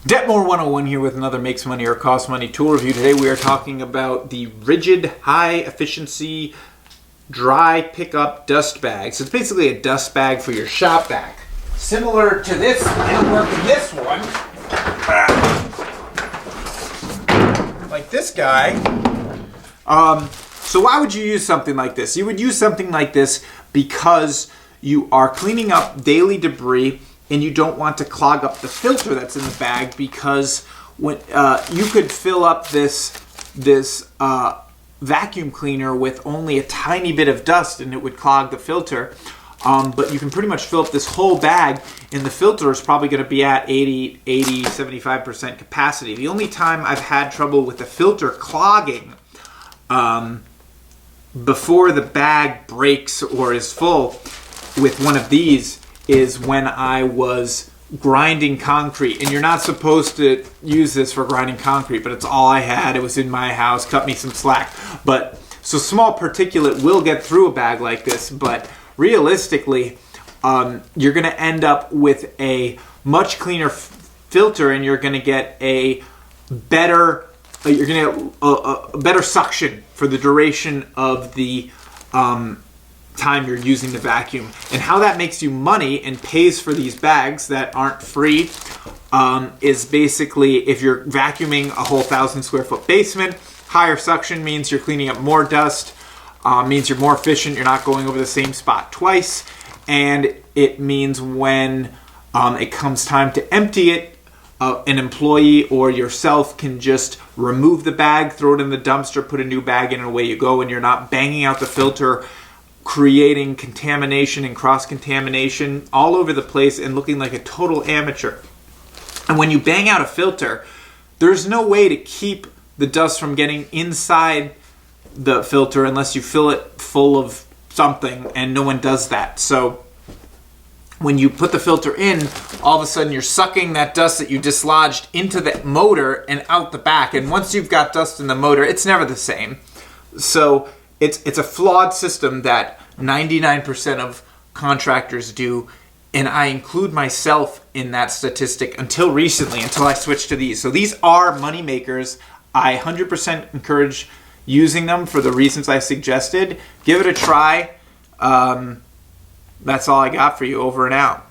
Detmore 101 here with another Makes Money or Cost Money tool review. Today we are talking about the Ridgid high efficiency dry pickup dust bag. So it's basically a dust bag for your shop vac. Similar to this, it'll work in this one. Like this guy. So why would you use something like this? You would use something like this because you are cleaning up daily debris and you don't want to clog up the filter that's in the bag, because when you could fill up this vacuum cleaner with only a tiny bit of dust and it would clog the filter. But you can pretty much fill up this whole bag and the filter is probably going to be at 80, 75% capacity. The only time I've had trouble with the filter clogging before the bag breaks or is full with one of these is when I was grinding concrete. And you're not supposed to use this for grinding concrete, but it's all I had. It was in my house. Cut me some slack. But so small particulate will get through a bag like this, but realistically, you're going to end up with a much cleaner filter, and you're going to get a better a better suction for the duration of the time you're using the vacuum. And how that makes you money and pays for these bags that aren't free is basically, if you're vacuuming a whole 1,000 square foot basement, higher suction means you're cleaning up more dust, means you're more efficient, you're not going over the same spot twice, and it means when it comes time to empty it, an employee or yourself can just remove the bag, throw it in the dumpster, put a new bag in, and away you go, and you're not banging out the filter, creating contamination and cross-contamination all over the place and looking like a total amateur. And when you bang out a filter, there's no way to keep the dust from getting inside the filter unless you fill it full of something, and no one does that. So when you put the filter in, all of a sudden you're sucking that dust that you dislodged into the motor and out the back. And once you've got dust in the motor, it's never the same. So it's a flawed system that 99% of contractors do, and I include myself in that statistic until recently, until I switched to these. So these are money makers. I 100% encourage using them for the reasons I suggested. Give it a try. That's all I got for you. Over and out.